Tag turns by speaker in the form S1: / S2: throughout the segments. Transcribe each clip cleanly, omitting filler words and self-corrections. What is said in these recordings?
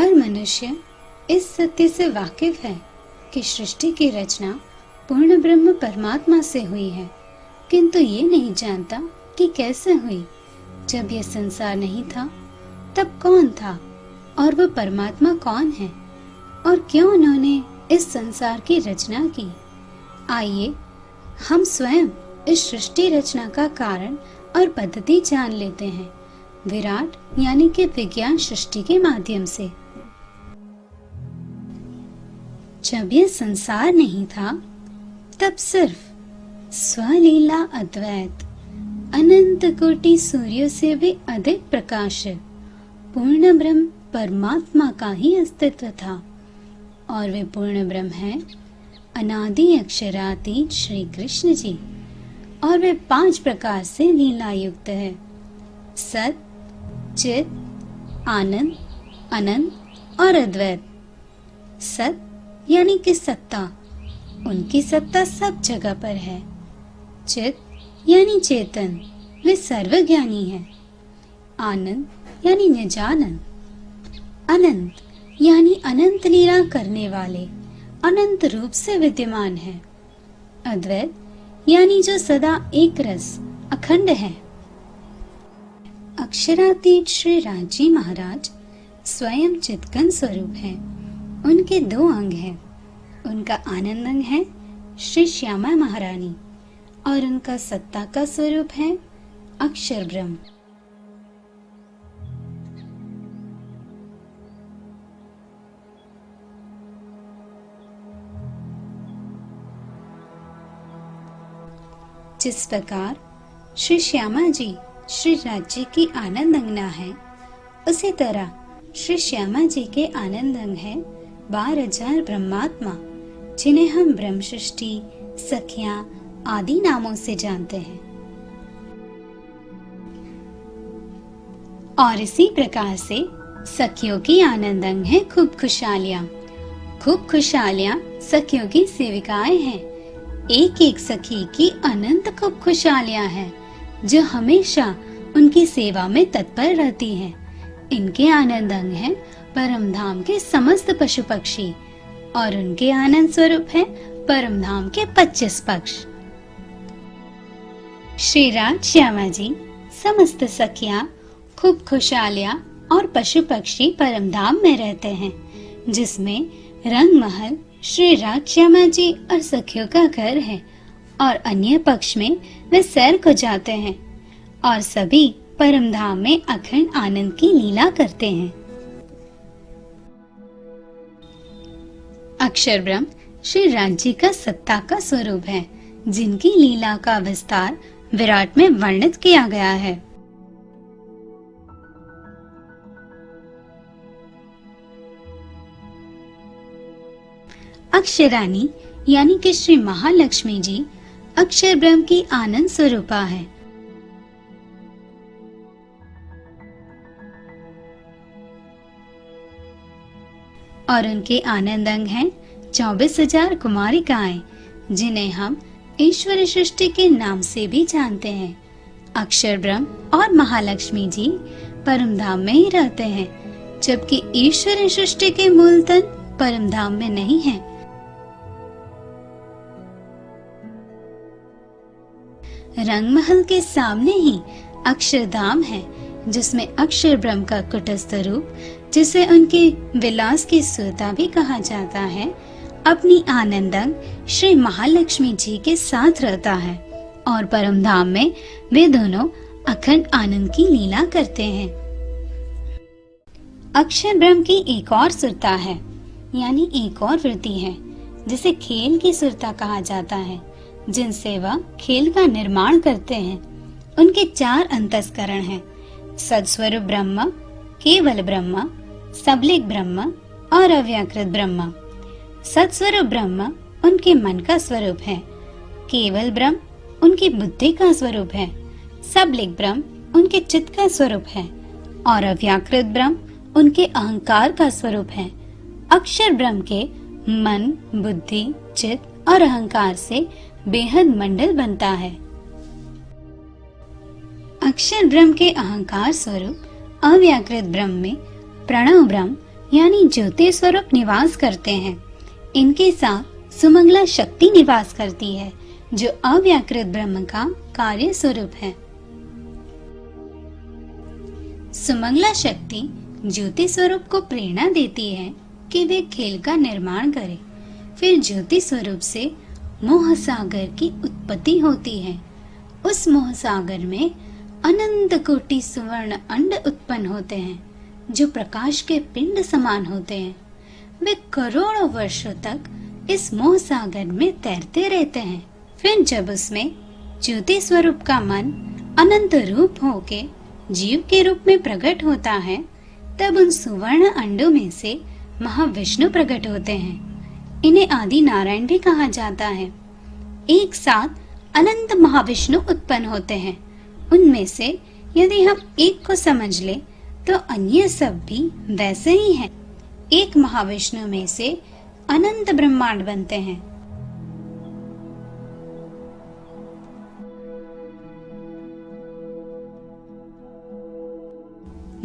S1: हर मनुष्य इस सत्य से वाकिफ है कि सृष्टि की रचना पूर्ण ब्रह्म परमात्मा से हुई है, किंतु ये नहीं जानता कि कैसे हुई। जब यह संसार नहीं था तब कौन था और वह परमात्मा कौन है और क्यों उन्होंने इस संसार की रचना की। आइए हम स्वयं इस सृष्टि रचना का कारण और पद्धति जान लेते हैं, विराट यानी कि विज्ञान सृष्टि के माध्यम से। जब यह संसार नहीं था तब सिर्फ स्वलीला अद्वैत अनंत कोटि सूर्यों से भी अधिक प्रकाश पूर्ण ब्रह्म परमात्मा का ही अस्तित्व था, और वे पूर्ण ब्रह्म है अनादि अक्षरातीत श्री कृष्ण जी, और वे 5 प्रकार से लीला युक्त है, सत, चित, आनंद, अनंत और अद्वैत। सत यानी कि सत्ता, उनकी सत्ता सब जगह पर है। चित यानी चेतन, वे सर्वज्ञानी है। आनंद यानी निजानंद। अनंत यानी अनंत लीला करने वाले, अनंत रूप से विद्यमान है। अद्वैत यानी जो सदा एक रस अखंड है। अक्षरातीत श्री राजी महाराज स्वयं चित्कन स्वरूप है। उनके 2 अंग हैं। उनका आनंद अंग है श्री श्यामा महारानी, और उनका सत्ता का स्वरूप है अक्षर ब्रह्म। जिस प्रकार श्री श्यामा जी श्री राज्य की आनंद अंगना है, उसी तरह श्री श्यामा जी के आनंद अंग है 12,000 ब्रह्मात्मा, जिन्हें हम ब्रह्म सृष्टि, सखियां आदि नामों से जानते हैं। और इसी प्रकार से सखियों की आनंद अंग है खूब खुशहालियां। खूब खुशहालियां सखियों की सेविकाएं हैं। एक एक सखी की अनंत खूब खुशहालियां हैं, जो हमेशा उनकी सेवा में तत्पर रहती हैं। इनके आनंद अंग हैं परम धाम के समस्त पशु पक्षी, और उनके आनंद स्वरूप है परम धाम के 25 पक्ष। श्री राज श्यामा जी, समस्त सखियां, खूब खुशहालियां और पशु पक्षी परम धाम में रहते हैं, जिसमें रंग महल श्री राज श्यामा जी और सखियों का घर है, और अन्य पक्ष में वे सैर को जाते हैं, और सभी परम धाम में अखंड आनंद की लीला करते हैं। अक्षर ब्रह्म श्री राज जी का सत्ता का स्वरूप है, जिनकी लीला का विस्तार विराट में वर्णित किया गया है। अक्षरानी यानी कि श्री महालक्ष्मी जी अक्षर ब्रह्म की आनंद स्वरूपा है। और उनके आनंद अंग हैं 24,000 कुमारिकाएं, जिन्हें हम ईश्वरी सृष्टि के नाम से भी जानते हैं। अक्षर ब्रह्म और महालक्ष्मी जी परम धाम में ही रहते हैं, जबकि ईश्वरी सृष्टि के मूल तन परम धाम में नहीं है। रंगमहल के सामने ही अक्षरधाम है, जिसमें अक्षर ब्रह्म का कुटस्थ रूप, जिसे उनके विलास की सुरता भी कहा जाता है, अपनी आनंदंग श्री महालक्ष्मी जी के साथ रहता है, और परम धाम में वे दोनों अखंड आनंद की लीला करते हैं। अक्षर ब्रह्म की एक और सुरता है, यानी एक और वृत्ति है, जिसे खेल की सुरता कहा जाता है, जिनसे वह खेल का निर्माण करते हैं। उनके 4 अंतस्करण हैं: सदस्वरूप ब्रह्म, केवल ब्रह्म, सबलिक ब्रह्म और अव्याकृत ब्रह्म। सदस्वरूप ब्रह्म उनके मन का स्वरूप है, केवल ब्रह्म उनकी बुद्धि का स्वरूप है, सबलिक ब्रह्म उनके चित्त का स्वरूप है, और अव्याकृत ब्रह्म उनके अहंकार का स्वरूप है। अक्षर ब्रह्म के मन, बुद्धि, चित्त और अहंकार से बेहद मंडल बनता है। अक्षर ब्रह्म के अहंकार स्वरूप अव्याकृत ब्रह्म में प्रणव ब्रह्म यानी ज्योति स्वरूप निवास करते हैं। इनके साथ सुमंगला शक्ति निवास करती है, जो अव्याकृत ब्रह्म का कार्य स्वरूप है। सुमंगला शक्ति ज्योति स्वरूप को प्रेरणा देती है कि वे खेल का निर्माण करें। फिर ज्योति स्वरूप से मोह सागर की उत्पत्ति होती है। उस मोह सागर में अनंत कोटि सुवर्ण अंड उत्पन्न होते हैं, जो प्रकाश के पिंड समान होते हैं। वे करोड़ों वर्षों तक इस मोह सागर में तैरते रहते हैं। फिर जब उसमें ज्योति स्वरूप का मन अनंत रूप होके जीव के रूप में प्रकट होता है, तब उन सुवर्ण अंडों में से महाविष्णु प्रकट होते हैं। इन्हें आदि नारायण भी कहा जाता है। एक साथ अनंत महाविष्णु उत्पन्न होते हैं। उनमें से यदि हम एक को समझ ले तो अन्य सब भी वैसे ही हैं। एक महाविष्णु में से अनंत ब्रह्मांड बनते हैं।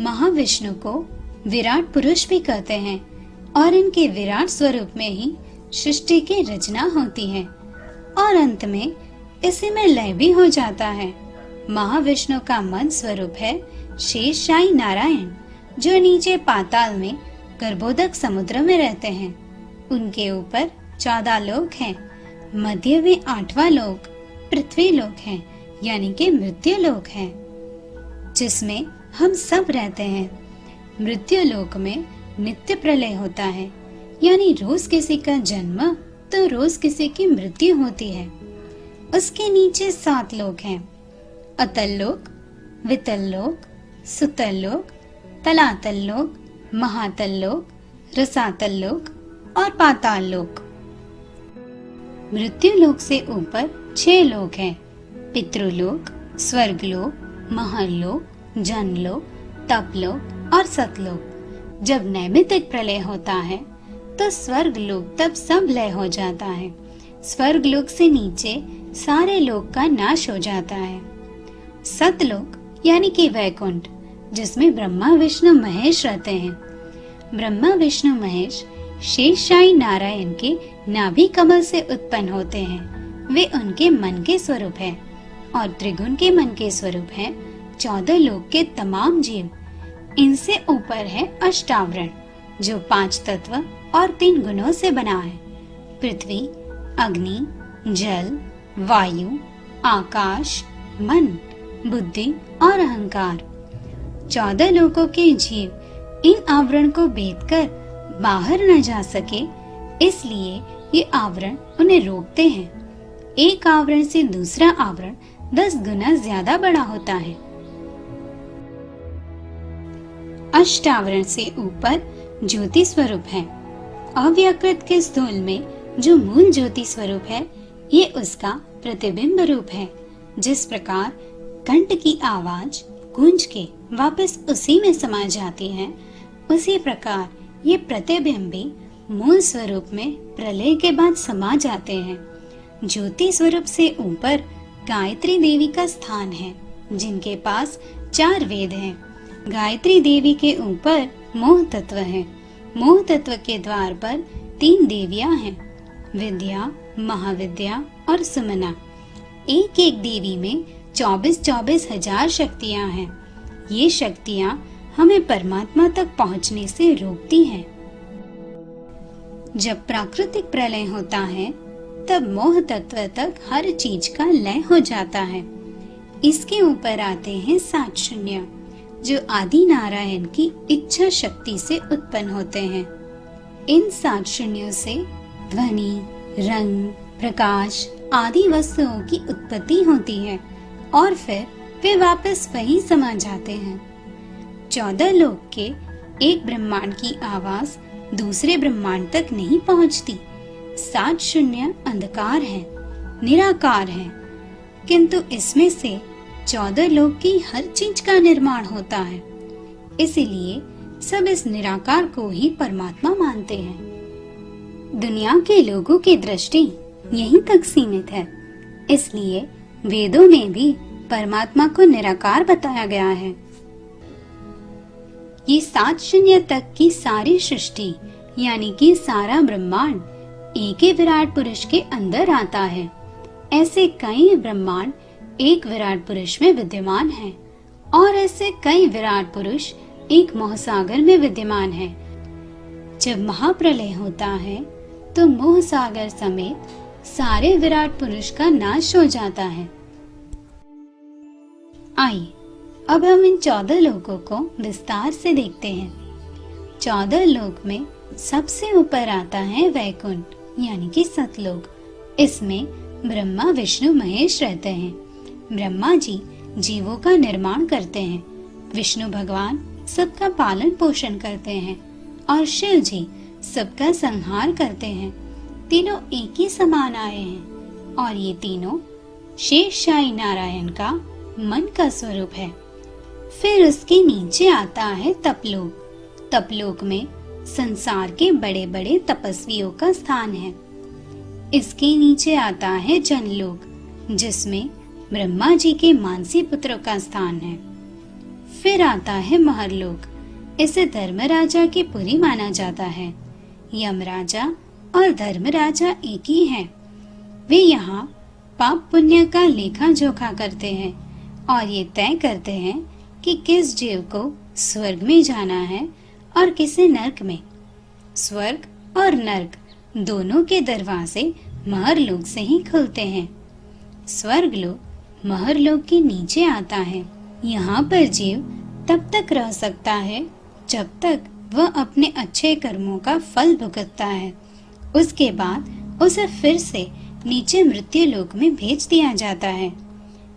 S1: महाविष्णु को विराट पुरुष भी कहते हैं और इनके विराट स्वरूप में ही सृष्टि की रचना होती है और अंत में इसी में लय भी हो जाता है। महाविष्णु का मन स्वरूप है शेषशायी नारायण, जो नीचे पाताल में गर्भोदक समुद्र में रहते हैं। उनके ऊपर 14 लोक हैं। मध्य में 8वां लोक पृथ्वी लोक है, यानी कि मृत्यु लोक है, जिसमें हम सब रहते हैं। मृत्यु लोक में नित्य प्रलय होता है, यानी रोज किसी का जन्म तो रोज किसी की मृत्यु होती है। उसके नीचे 7 लोक हैं। अतल लोक, वितल लोक, सुतल लोक, तलातल लोक, महातल लोक, रसातल लोक और पाताल लोक। मृत्यु लोक से ऊपर 6 लोक हैं। पितृलोक, स्वर्गलोक, महलोक, जनलोक, तपलोक और सतलोक। जब नैमित्तिक प्रलय होता है तो स्वर्गलोक तब सब लय हो जाता है। स्वर्गलोक से नीचे सारे लोक का नाश हो जाता है। सतलोक यानी कि वैकुंठ, जिसमें ब्रह्मा विष्णु महेश रहते हैं। ब्रह्मा विष्णु महेश शेषशायी नारायण के नाभि कमल से उत्पन्न होते हैं। वे उनके मन के स्वरूप हैं और त्रिगुण के मन के स्वरूप हैं 14 लोक के तमाम जीव। इनसे ऊपर है अष्टावरण, जो 5 तत्व और 3 गुणों से बना है। पृथ्वी, अग्नि, जल, वायु, आकाश, मन, बुद्धि और अहंकार। 14 लोकों के जीव इन आवरण को भेदकर बाहर न जा सके, इसलिए ये आवरण उन्हें रोकते हैं। एक आवरण से दूसरा आवरण 10 गुना ज्यादा बड़ा होता है। अष्टावरण से ऊपर ज्योति स्वरूप है। अव्याकृत के स्थूल में जो मूल ज्योति स्वरूप है, ये उसका प्रतिबिंब रूप है। जिस प्रकार घंट की आवाज गूंज के वापस उसी में समा जाती है, उसी प्रकार ये प्रतिबिंब भी मूल स्वरूप में प्रलय के बाद समा जाते हैं। ज्योति स्वरूप से ऊपर गायत्री देवी का स्थान है, जिनके पास 4 वेद हैं। गायत्री देवी के ऊपर मोह तत्व है। मोह तत्व के द्वार पर 3 देवियां हैं, विद्या, महाविद्या और सुमना। एक एक देवी में 24-24 हजार शक्तियां हैं। ये शक्तियां हमें परमात्मा तक पहुंचने से रोकती हैं। जब प्राकृतिक प्रलय होता है, तब मोह तत्व तक हर चीज का लय हो जाता है। इसके ऊपर आते हैं 7 शून्य, जो आदि नारायण की इच्छा शक्ति से उत्पन्न होते हैं। इन 7 शून्यों से ध्वनि, रंग, प्रकाश आदि वस्तुओं की उत्पत्ति होती है और फिर वे वापस वहीं समा जाते हैं। 14 लोक के एक ब्रह्मांड की आवाज दूसरे ब्रह्मांड तक नहीं पहुंचती। 7 शून्य अंधकार है, निराकार है, किंतु इसमें से 14 लोक की हर चीज का निर्माण होता है। इसीलिए सब इस निराकार को ही परमात्मा मानते हैं। दुनिया के लोगों की दृष्टि यहीं तक सीमित है, इसलिए वेदों में भी परमात्मा को निराकार बताया गया है। ये 7 शून्य तक की सारी सृष्टि यानी कि सारा ब्रह्मांड एक ही विराट पुरुष के अंदर आता है। ऐसे कई ब्रह्मांड एक विराट पुरुष में विद्यमान हैं और ऐसे कई विराट पुरुष एक मोहसागर में विद्यमान हैं। जब महाप्रलय होता है तो मोहसागर समेत सारे विराट पुरुष का नाश हो जाता है। आइए अब हम इन 14 लोकों को विस्तार से देखते हैं। 14 लोक में सबसे ऊपर आता है वैकुंठ यानी कि सतलोक। इसमें ब्रह्मा विष्णु महेश रहते हैं। ब्रह्मा जी जीवों का निर्माण करते हैं, विष्णु भगवान सबका पालन पोषण करते हैं और शिव जी सबका संहार करते हैं। तीनों एक ही समान आए हैं और ये तीनों शेषशाही नारायण का मन का स्वरूप है। फिर उसके नीचे आता है तपलोक। तपलोक में संसार के बड़े बड़े तपस्वियों का स्थान है। इसके नीचे आता है जनलोक, जिसमें ब्रह्मा जी के मानसी पुत्रों का स्थान है। फिर आता है महरलोक। इसे धर्मराजा की पुरी माना जाता है। यमराजा और धर्मराजा एक ही हैं। वे यहाँ पाप पुण्य का लेखा जोखा करते हैं और ये तय करते हैं कि किस जीव को स्वर्ग में जाना है और किसे नरक में। स्वर्ग और नरक दोनों के दरवाजे महरलोक से ही खुलते हैं। स्वर्ग लोक महरलोक के नीचे आता है। यहाँ पर जीव तब तक रह सकता है जब तक वह अपने अच्छे कर्मों का फल भुगतता है। उसके बाद उसे फिर से नीचे मृत्यु लोक में भेज दिया जाता है।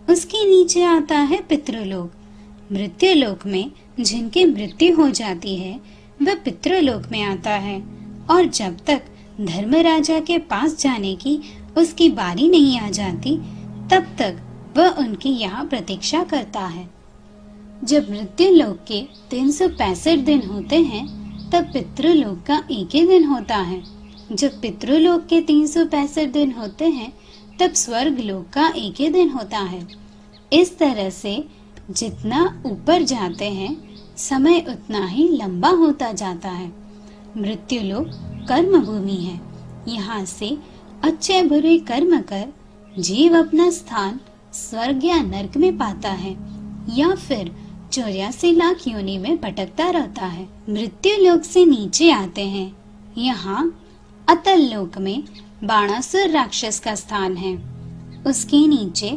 S1: उसके नीचे आता है पितृलोक। मृत्यु लोक में जिनकी मृत्यु हो जाती है वह पितृलोक में आता है और जब तक धर्मराजा के पास जाने की उसकी बारी नहीं आ जाती तब तक वह उनकी यहाँ प्रतीक्षा करता है। जब मृत्यु लोक के 365 दिन होते हैं तब पितृलोक का एक ही दिन होता है। जब पितृलोक के 365 दिन होते हैं तब स्वर्ग लोक का एक ही दिन होता है। इस तरह से जितना ऊपर जाते हैं समय उतना ही लंबा होता जाता है। मृत्यु लोक कर्म भूमि है। यहाँ से अच्छे बुरे कर्म कर जीव अपना स्थान स्वर्ग या नरक में पाता है या फिर 84 लाख योनि में भटकता रहता है। मृत्यु लोक से नीचे आते हैं। यहाँ अतल लोक में बाणासुर राक्षस का स्थान है। उसके नीचे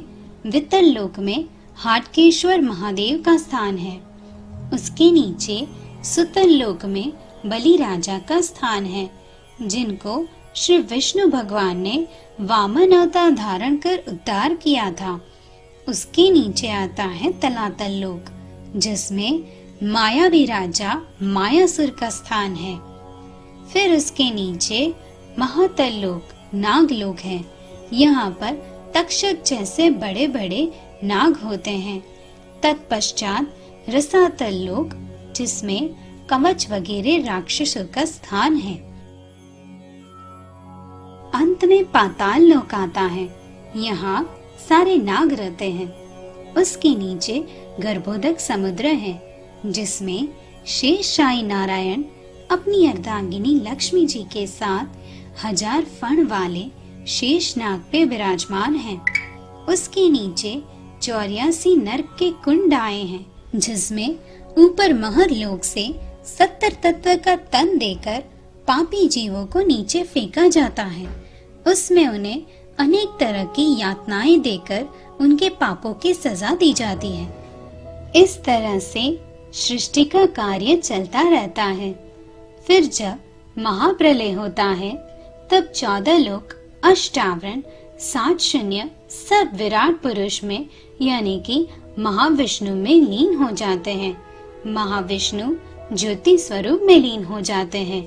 S1: वितल लोक में हाटकेश्वर महादेव का स्थान है। उसके नीचे सुतल लोक में बलि राजा का स्थान है, जिनको श्री विष्णु भगवान ने वामन अवतार धारण कर उद्धार किया था। उसके नीचे आता है तलातल लोक, जिसमें मायावी राजा मायासुर का स्थान है। फिर उसके नीचे महातल लोक नागलोक है। यहाँ पर तक्षक जैसे बड़े बड़े नाग होते हैं। तत्पश्चात रसातल लोक, जिसमें कवच वगैरह राक्षसों का स्थान है। अंत में पाताल लोक आता है। यहाँ सारे नाग रहते हैं। उसके नीचे गर्भोदक समुद्र है, जिसमें शेषशाही नारायण अपनी अर्धांगिनी लक्ष्मी जी के साथ 1000 फण वाले शेष नाग पे विराजमान हैं। उसके नीचे 84 नरक के कुंड आए हैं, जिसमें ऊपर महर लोक से 70 तत्व का तन देकर पापी जीवों को नीचे फेंका जाता है। उसमें उन्हें अनेक तरह की यातनाएं देकर उनके पापों की सजा दी जाती है। इस तरह से सृष्टि का कार्य चलता रहता है। फिर जब महाप्रलय होता है तब 14 लोक अष्टावरण 7 शून्य सब विराट पुरुष में यानी कि महाविष्णु में लीन हो जाते हैं। महाविष्णु ज्योति स्वरूप में लीन हो जाते हैं।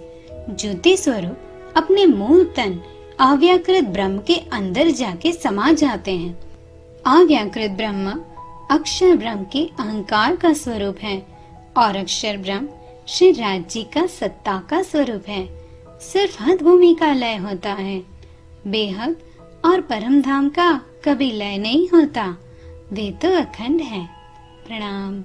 S1: ज्योति स्वरूप अपने मूल तन अव्याकृत ब्रह्म के अंदर जाके समा जाते हैं। अव्याकृत ब्रह्म अक्षर ब्रह्म के अहंकार का स्वरूप है और अक्षर ब्रह्म श्री राज जी का सत्ता का स्वरूप है। सिर्फ हद भूमि का लय होता है। बेहद और परम धाम का कभी लय नहीं होता। वे तो अखंड है। प्रणाम।